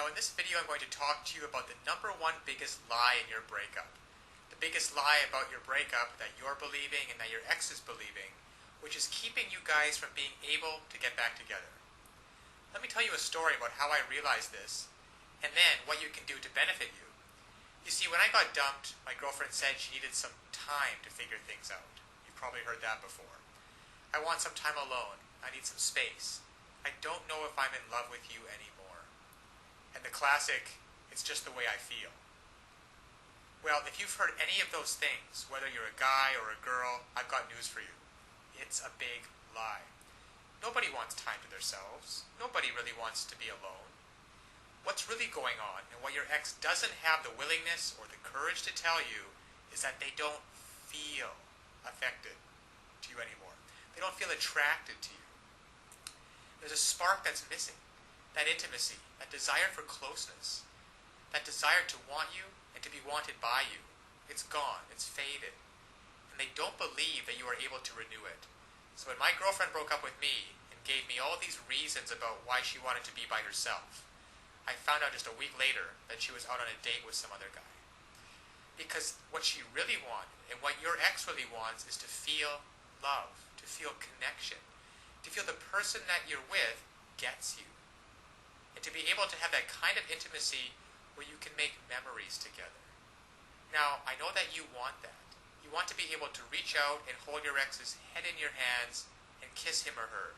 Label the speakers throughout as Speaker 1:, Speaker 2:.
Speaker 1: Now in this video I'm going to talk to you about the number one biggest lie in your breakup. The biggest lie about your breakup that you're believing and that your ex is believing, which is keeping you guys from being able to get back together. Let me tell you a story about how I realized this, and then what you can do to benefit you. You see, when I got dumped, my girlfriend said she needed some time to figure things out. You've probably heard that before. I want some time alone. I need some space. I don't know if I'm in love with you anymore. And the classic, it's just the way I feel. Well, if you've heard any of those things, whether you're a guy or a girl, I've got news for you. It's a big lie. Nobody wants time to themselves. Nobody really wants to be alone. What's really going on, and what your ex doesn't have the willingness or the courage to tell you, is that they don't feel affected to you anymore. They don't feel attracted to you. There's a spark that's missing. That intimacy, that desire for closeness, that desire to want you and to be wanted by you. It's gone. It's faded. And they don't believe that you are able to renew it. So when my girlfriend broke up with me and gave me all these reasons about why she wanted to be by herself, I found out just a week later that she was out on a date with some other guy. Because what she really wanted, and what your ex really wants, is to feel love, to feel connection, to feel the person that you're with gets you. And to be able to have that kind of intimacy where you can make memories together. Now, I know that you want that. You want to be able to reach out and hold your ex's head in your hands and kiss him or her.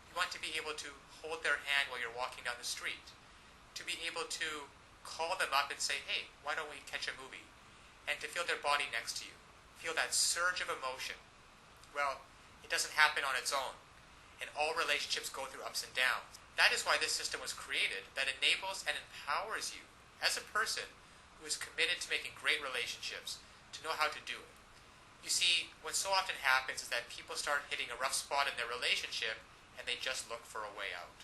Speaker 1: You want to be able to hold their hand while you're walking down the street. To be able to call them up and say, hey, why don't we catch a movie? And to feel their body next to you. Feel that surge of emotion. Well, it doesn't happen on its own. And all relationships go through ups and downs. That is why this system was created, that enables and empowers you as a person who is committed to making great relationships to know how to do it. You see, what so often happens is that people start hitting a rough spot in their relationship and they just look for a way out.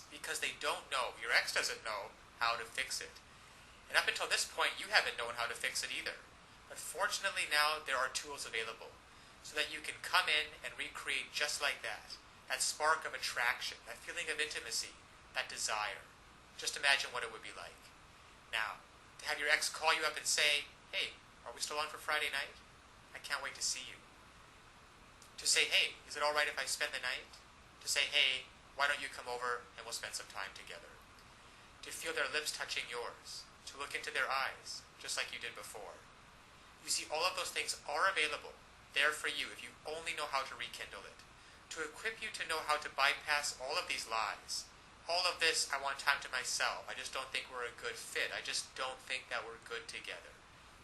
Speaker 1: Because they don't know, your ex doesn't know how to fix it. And up until this point, you haven't known how to fix it either. But fortunately now there are tools available so that you can come in and recreate just like that. That spark of attraction, that feeling of intimacy, that desire. Just imagine what it would be like. Now, to have your ex call you up and say, hey, are we still on for Friday night? I can't wait to see you. To say, hey, is it all right if I spend the night? To say, hey, why don't you come over and we'll spend some time together? To feel their lips touching yours. To look into their eyes, just like you did before. You see, all of those things are available, there for you if you only know how to rekindle it. To equip you to know how to bypass all of these lies. All of this, I want time to myself. I just don't think we're a good fit. I just don't think that we're good together.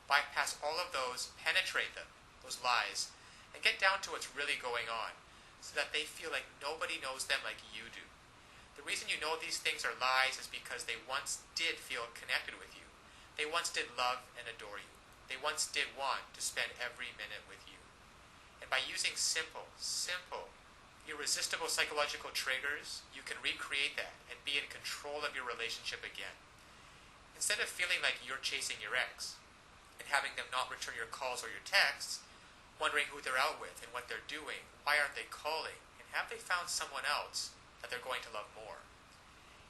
Speaker 1: Bypass all of those, penetrate them, those lies, and get down to what's really going on so that they feel like nobody knows them like you do. The reason you know these things are lies is because they once did feel connected with you. They once did love and adore you. They once did want to spend every minute with you. And by using simple, irresistible psychological triggers, you can recreate that and be in control of your relationship again. Instead of feeling like you're chasing your ex and having them not return your calls or your texts, wondering who they're out with and what they're doing, why aren't they calling, and have they found someone else that they're going to love more.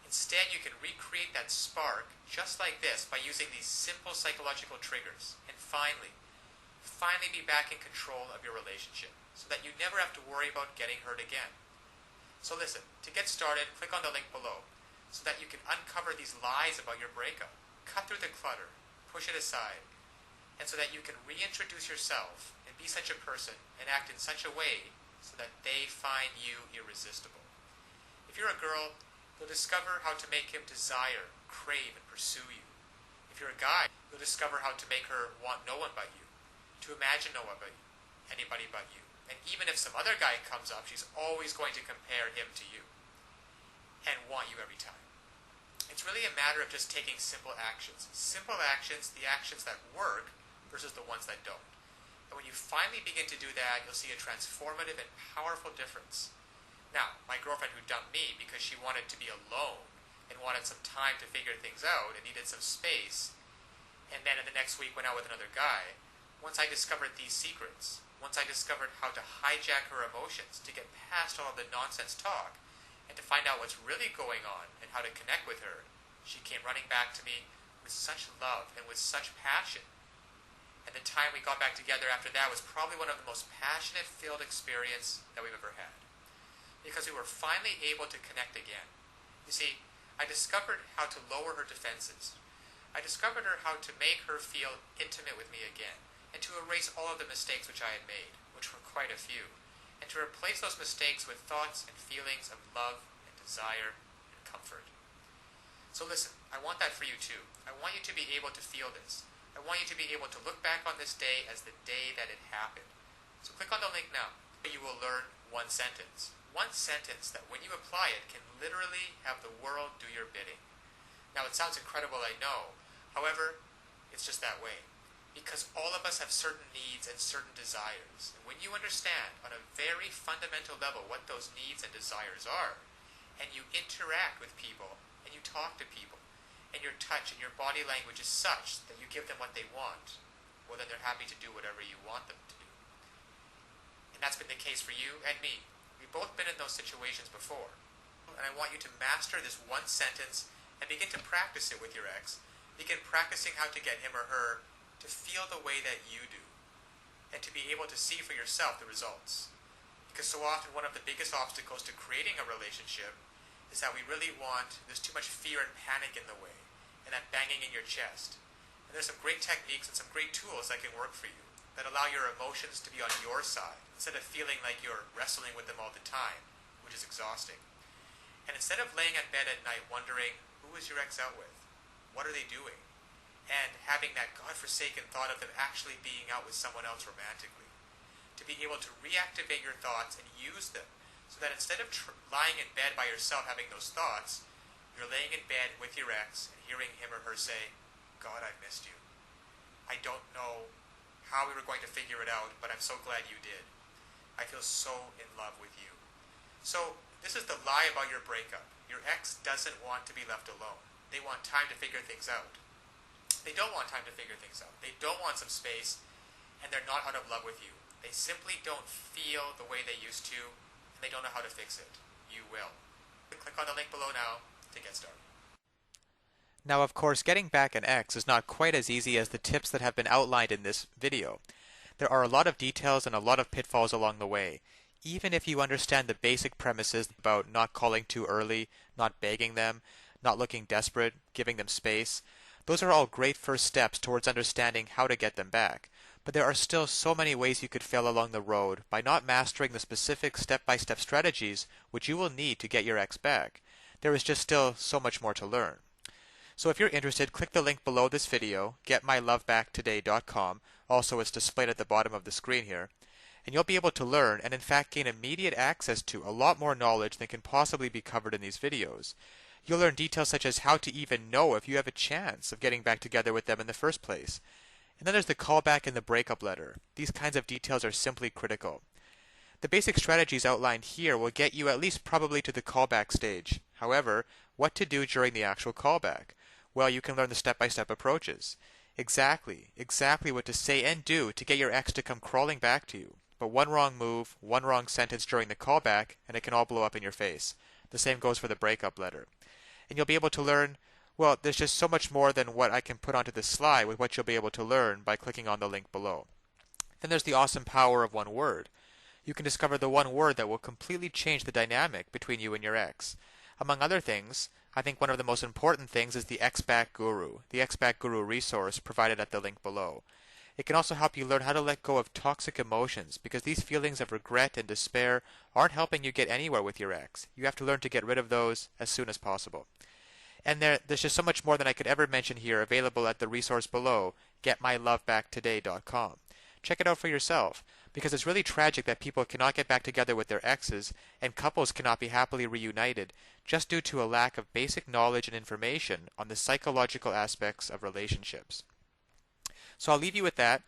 Speaker 1: Instead, you can recreate that spark just like this by using these simple psychological triggers and finally be back in control of your relationship so that you never have to worry about getting hurt again. So listen, to get started, click on the link below so that you can uncover these lies about your breakup, cut through the clutter, push it aside, and so that you can reintroduce yourself and be such a person and act in such a way so that they find you irresistible. If you're a girl, you'll discover how to make him desire, crave, and pursue you. If you're a guy, you'll discover how to make her want no one but you, to imagine no one but you, anybody but you. And even if some other guy comes up, she's always going to compare him to you and want you every time. It's really a matter of just taking simple actions. Simple actions, the actions that work versus the ones that don't. And when you finally begin to do that, you'll see a transformative and powerful difference. Now, my girlfriend who dumped me because she wanted to be alone and wanted some time to figure things out and needed some space, and then in the next week went out with another guy, once I discovered these secrets, once I discovered how to hijack her emotions to get past all of the nonsense talk and to find out what's really going on and how to connect with her, she came running back to me with such love and with such passion. And the time we got back together after that was probably one of the most passionate-filled experiences that we've ever had. Because we were finally able to connect again. You see, I discovered how to lower her defenses. I discovered how to make her feel intimate with me again, and to erase all of the mistakes which I had made, which were quite a few, and to replace those mistakes with thoughts and feelings of love and desire and comfort. So listen, I want that for you too. I want you to be able to feel this. I want you to be able to look back on this day as the day that it happened. So click on the link now. You will learn one sentence. One sentence that when you apply it can literally have the world do your bidding. Now it sounds incredible, I know. However, it's just that way. Because all of us have certain needs and certain desires. And when you understand on a very fundamental level what those needs and desires are, and you interact with people, and you talk to people, and your touch and your body language is such that you give them what they want, well then they're happy to do whatever you want them to do. And that's been the case for you and me. We've both been in those situations before. And I want you to master this one sentence and begin to practice it with your ex. Begin practicing how to get him or her to feel the way that you do, and to be able to see for yourself the results. Because so often one of the biggest obstacles to creating a relationship is that we really want, there's too much fear and panic in the way, and that banging in your chest. And there's some great techniques and some great tools that can work for you, that allow your emotions to be on your side, instead of feeling like you're wrestling with them all the time, which is exhausting. And instead of laying in bed at night wondering, who is your ex out with? What are they doing? And having that godforsaken thought of them actually being out with someone else romantically. To be able to reactivate your thoughts and use them, so that instead of lying in bed by yourself having those thoughts, you're laying in bed with your ex and hearing him or her say, God, I've missed you. I don't know how we were going to figure it out, but I'm so glad you did. I feel so in love with you. So, this is the lie about your breakup. Your ex doesn't want to be left alone. They want time to figure things out. They don't want time to figure things out. They don't want some space, and they're not out of love with you. They simply don't feel the way they used to, and they don't know how to fix it. You will. Click on the link below now to get started. Now, of course, getting back an ex is not quite as easy as the tips that have been outlined in this video. There are a lot of details and a lot of pitfalls along the way. Even if you understand the basic premises about not calling too early, not begging them, not looking desperate, giving them space, those are all great first steps towards understanding how to get them back. But there are still so many ways you could fail along the road by not mastering the specific step-by-step strategies which you will need to get your ex back. There is just still so much more to learn. So if you're interested, click the link below this video, getmylovebacktoday.com. Also, it's displayed at the bottom of the screen here. And you'll be able to learn and in fact gain immediate access to a lot more knowledge than can possibly be covered in these videos. You'll learn details such as how to even know if you have a chance of getting back together with them in the first place. And then there's the callback and the breakup letter. These kinds of details are simply critical. The basic strategies outlined here will get you at least probably to the callback stage. However, what to do during the actual callback? Well, you can learn the step-by-step approaches. Exactly what to say and do to get your ex to come crawling back to you. But one wrong move, one wrong sentence during the callback, and it can all blow up in your face. The same goes for the breakup letter. And you'll be able to learn, well, there's just so much more than what I can put onto this slide with what you'll be able to learn by clicking on the link below. Then there's the awesome power of one word. You can discover the one word that will completely change the dynamic between you and your ex. Among other things, I think one of the most important things is the Ex-Back Guru, the Ex-Back Guru resource provided at the link below. It can also help you learn how to let go of toxic emotions, because these feelings of regret and despair aren't helping you get anywhere with your ex. You have to learn to get rid of those as soon as possible. And there's just so much more than I could ever mention here available at the resource below, getmylovebacktoday.com. Check it out for yourself, because it's really tragic that people cannot get back together with their exes and couples cannot be happily reunited just due to a lack of basic knowledge and information on the psychological aspects of relationships. So I'll leave you with that,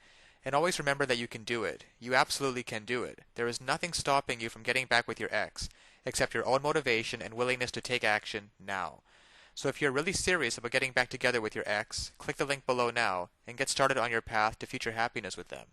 Speaker 1: and always remember that you can do it. You absolutely can do it. There is nothing stopping you from getting back with your ex, except your own motivation and willingness to take action now. So if you're really serious about getting back together with your ex, click the link below now and get started on your path to future happiness with them.